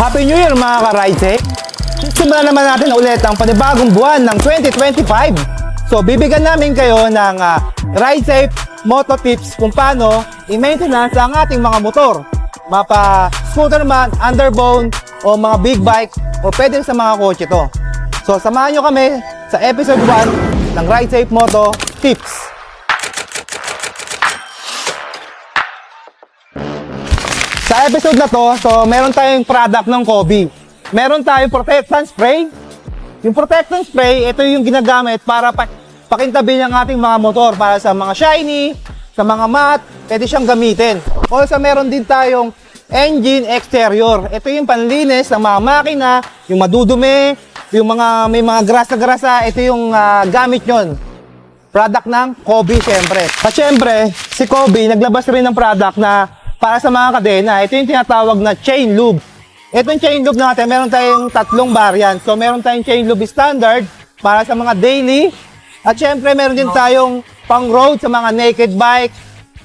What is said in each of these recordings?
Happy New Year mga ka-Ride Safe! Simulan naman natin ulit ang panibagong buwan ng 2025. So bibigyan namin kayo ng Ride Safe Moto Tips kung paano i-maintenance ang ating mga motor. Mapa scooter man, underbone, o mga big bike, o pwede sa mga kotse to. So samahan nyo kami sa episode 1 ng Ride Safe Moto Tips. Sa episode na to, so meron tayong product ng Kobe. Meron tayong protectant spray. Yung protectant spray, ito yung ginagamit para pakintabi ng ating mga motor para sa mga shiny, sa mga matte, pwede siyang gamitin. Also, meron din tayong engine exterior. Ito yung panlinis ng mga makina, yung madudumi, yung may mga grasa-grasa, ito yung gamit yon. Product ng Kobe, syempre. At syempre, si Kobe naglabas rin ng product na para sa mga kadena, ito yung tinatawag na chain lube. Itong chain lube natin, meron tayong tatlong variant. So, meron tayong chain lube standard para sa mga daily. At syempre, meron din tayong pang-road sa mga naked bike,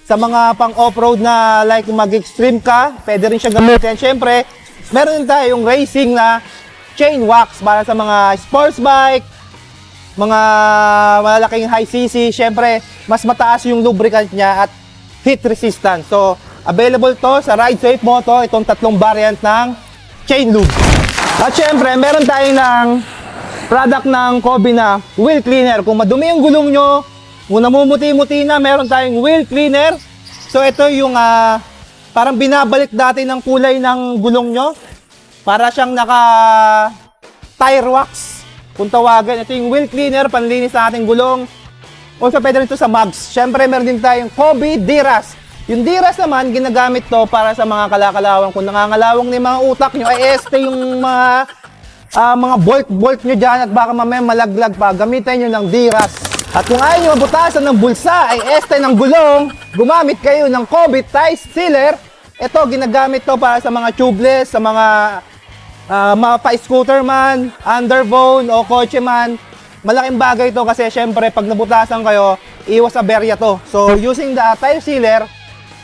sa mga pang-off-road na like mag-extreme ka, pwede rin siya gamitin. Syempre, meron din tayong racing na chain wax para sa mga sports bike, mga malalaking high cc. Syempre, mas mataas yung lubricant niya at heat resistant. So, available to sa Ride Safe Moto, itong tatlong variant ng chain lube. At syempre, meron tayong ng product ng Kobe na wheel cleaner. Kung madumi yung gulong nyo, kung namumuti-muti na, meron tayong wheel cleaner. So ito yung parang binabalik dati ng kulay ng gulong nyo. Para siyang naka tire wax. Kung tawagan, ito yung wheel cleaner, panlinis sa ating gulong. Also pwede rin ito sa mugs. Syempre, meron din tayong Kobe Diras. Yung Diras naman, ginagamit to para sa mga kalakalawang. Kung nangangalawang na yung mga utak nyo, ay este yung mga bolt nyo dyan at baka mamaya malaglag pa. Gamitin nyo ng Diras. At kung ayaw nyo mabutasan ng bulsa, ay este ng gulong, gumamit kayo ng Kobe Tie Sealer. Ito, ginagamit to para sa mga tubeless, sa mga pa-scooter man, underbone o kotse man. Malaking bagay to kasi syempre pag nabutasan kayo, iwas aberya to. So using the tire sealer,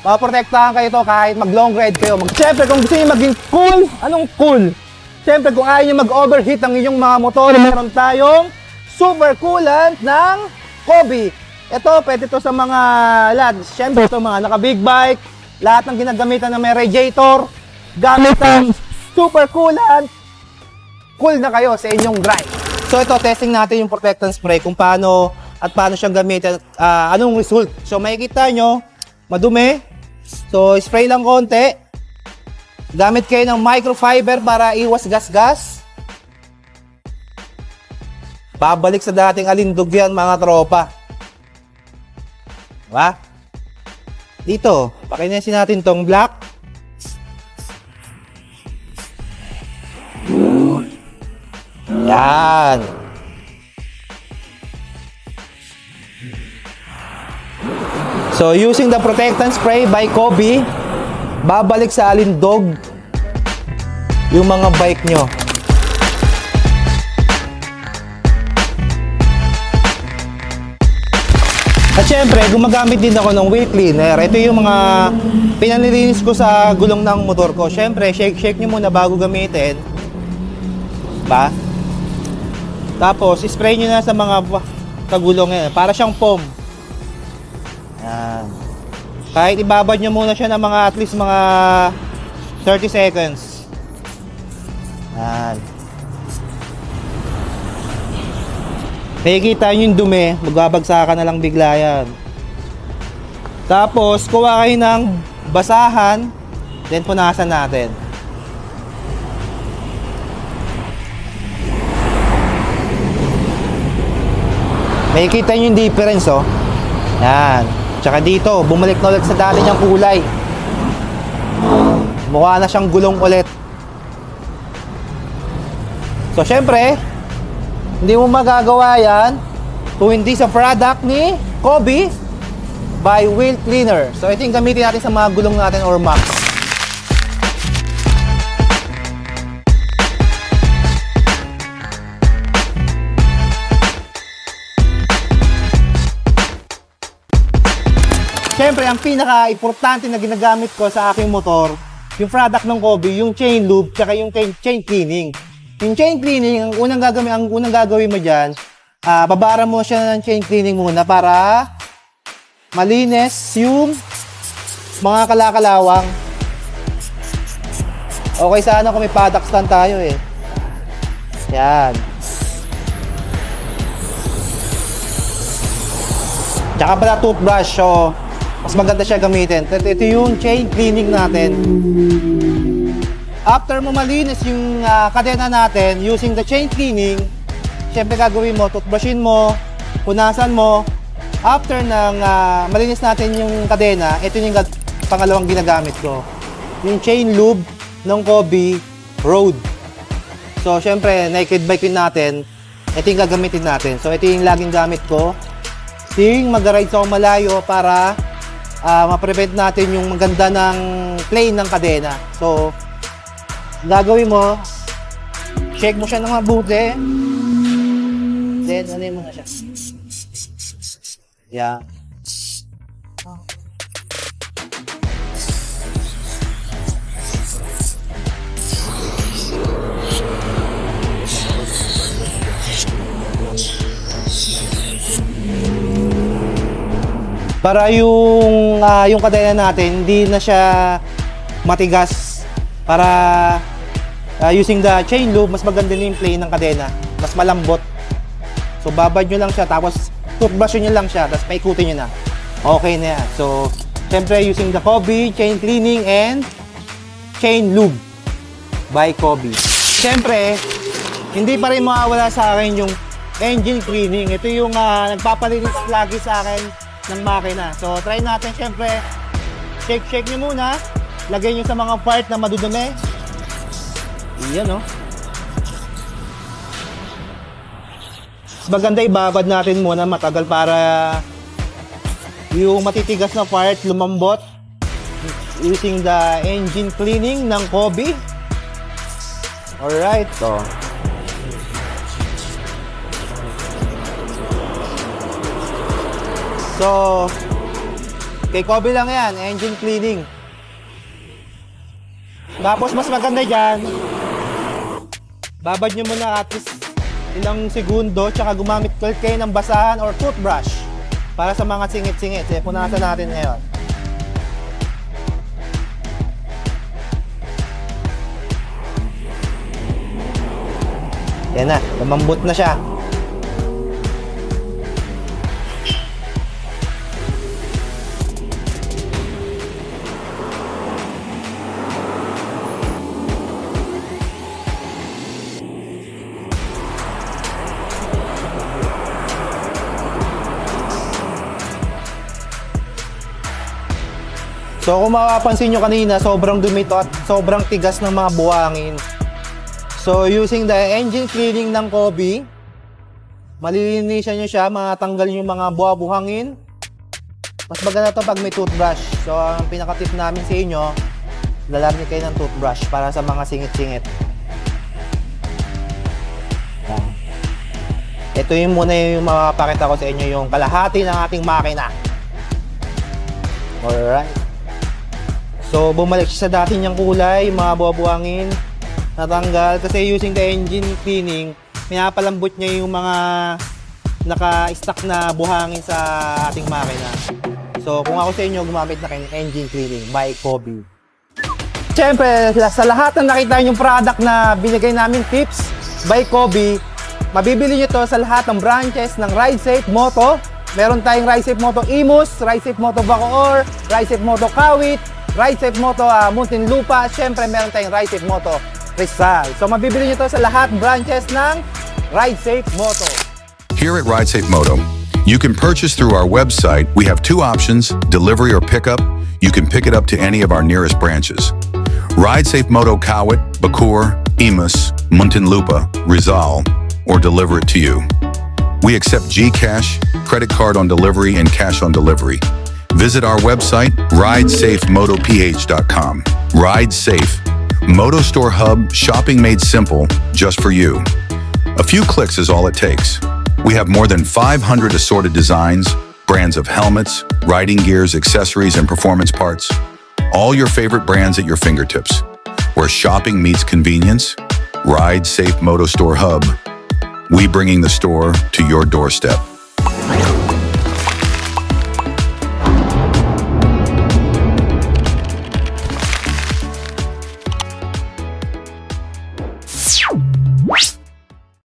maprotektahan kayo to kahit mag-long ride kayo. Siyempre, kung gusto nyo maging cool, anong cool? Siyempre, kung ayaw nyo mag-overheat ang inyong mga motor, meron tayong super coolant ng Kobe. Ito, pwede to sa mga lads. Siyempre, ito mga naka-big bike, lahat ng ginagamitan na may radiator, gamit ang super coolant, cool na kayo sa inyong drive. So, ito, testing natin yung protectant spray kung paano siyang gamitin, anong result. So, makikita nyo, madumi. So, spray lang konti. Gamit kayo ng microfiber para iwas gas-gas. Babalik sa dating alindog yan, mga tropa. Diba? Dito, pakinasin natin tong black. Yan. So, using the protectant spray by Kobe, babalik sa alindog yung mga bike nyo. At syempre, gumagamit din ako ng wheel cleaner. Ito yung mga pinanilinis ko sa gulong ng motor ko. Syempre, shake nyo muna bago gamitin. Ba? Tapos, spray nyo na sa mga kagulong yan. Para siyang foam. Yan. Kahit ibabad nyo muna siya ng mga at least mga 30 seconds. Yan. Nakikita nyo yung dumi, magbabagsakan na lang bigla yan. Tapos, kuha kayo ng basahan, then punasan natin. Nakikita nyo yung difference, oh. Yan. Tsaka dito, bumalik na ulit sa dati niyang kulay. Mukha na siyang gulong ulit. So, syempre, hindi mo magagawa yan kung hindi sa product ni Kobe by Wheel Cleaner. So, ito yung gamitin natin sa mga gulong natin or max. Siyempre, ang pinaka-importante na ginagamit ko sa aking motor, yung product ng Kobe, yung chain lube, tsaka yung chain cleaning. Yung chain cleaning, ang unang gagawin mo dyan, babara mo siya ng chain cleaning muna para malinis yung mga kalakalawang. Okay sana kung may paddock stand tayo eh. Yan. Tsaka pala toothbrush, so mas maganda siya gamitin. Ito yung chain cleaning natin. After mo malinis yung kadena natin using the chain cleaning, syempre gagawin mo, toothbrushin mo, punasan mo. After ng malinis natin yung kadena, ito yung pangalawang ginagamit ko. Yung chain lube ng Kobe Road. So syempre, naked bike yun natin, ito yung gagamitin natin. So ito yung laging gamit ko. Ting mag-ride sa malayo para ma-prevent natin yung maganda ng plane ng kadena. So, gagawin mo, shake mo siya ng mabuti. Then, ano mo na siya. Yeah. Para yung kadena natin hindi na siya matigas, para using the chain lube mas maganda yung play ng kadena, mas malambot. So babad nyo lang siya, tapos toothbrush nyo lang siya, tapos paikutin nyo na, okay na yan. So syempre using the Kobe chain cleaning and chain lube by Kobe. Syempre hindi pa rin mawawala sa akin yung engine cleaning. Ito yung nagpapalinis lagi sa akin ng makina. So, try natin syempre. Shake nyo muna. Lagay nyo sa mga part na madudumi. Iyan, no? Maganda ibabad natin muna matagal para yung matitigas na part lumambot using the engine cleaning ng Kobe. Alright, so So, kay Kobe lang yan, engine cleaning. Tapos mas maganda dyan, babad nyo muna at least ilang segundo, tsaka gumamit kayo ng basahan or toothbrush para sa mga singit-singit. Punasan natin ngayon. Yan na, lumambot na siya. So kung mapapansin nyo kanina, sobrang dumito at sobrang tigas ng mga buhangin. So using the engine cleaning ng Kobe, malilinisan nyo siya, matanggal yung mga buhangin. Mas maganda to pag may toothbrush. So ang pinaka-tip namin sa inyo, lalagyan kayo ng toothbrush para sa mga singit-singit. Ito yung muna yung mapapakita ko sa inyo, yung kalahati ng ating makina. Alright. So, bumalik siya sa dati niyang kulay, mga buwang-buwangin, natanggal. Kasi using the engine cleaning, pinapalambot niya yung mga naka-stack na buhangin sa ating makina. So, kung ako sa inyo, gumamit na kayo ng engine cleaning by Kobe. Siyempre, sa lahat ng nakita yung product na binigay namin tips by Kobe, mabibili nyo to sa lahat ng branches ng Ride Safe Moto. Meron tayong Ride Safe Moto Imus, Ride Safe Moto Bacoor, Ride Safe Moto Kawit, Ride Safe Moto Muntinlupa, syempre meron tayong Ride Safe Moto Rizal. So mabibili nyo to sa lahat branches ng Ride Safe Moto. Here at Ride Safe Moto, you can purchase through our website. We have two options, delivery or pickup. You can pick it up to any of our nearest branches. Ride Safe Moto Kawit, Bacoor, Imus, Muntinlupa, Rizal, or deliver it to you. We accept GCash, credit card on delivery, and cash on delivery. Visit our website, ridesafemotoph.com. Ride Safe, Moto Store Hub, shopping made simple just for you. A few clicks is all it takes. We have more than 500 assorted designs, brands of helmets, riding gears, accessories, and performance parts. All your favorite brands at your fingertips. Where shopping meets convenience, Ride Safe Moto Store Hub. We bringing the store to your doorstep.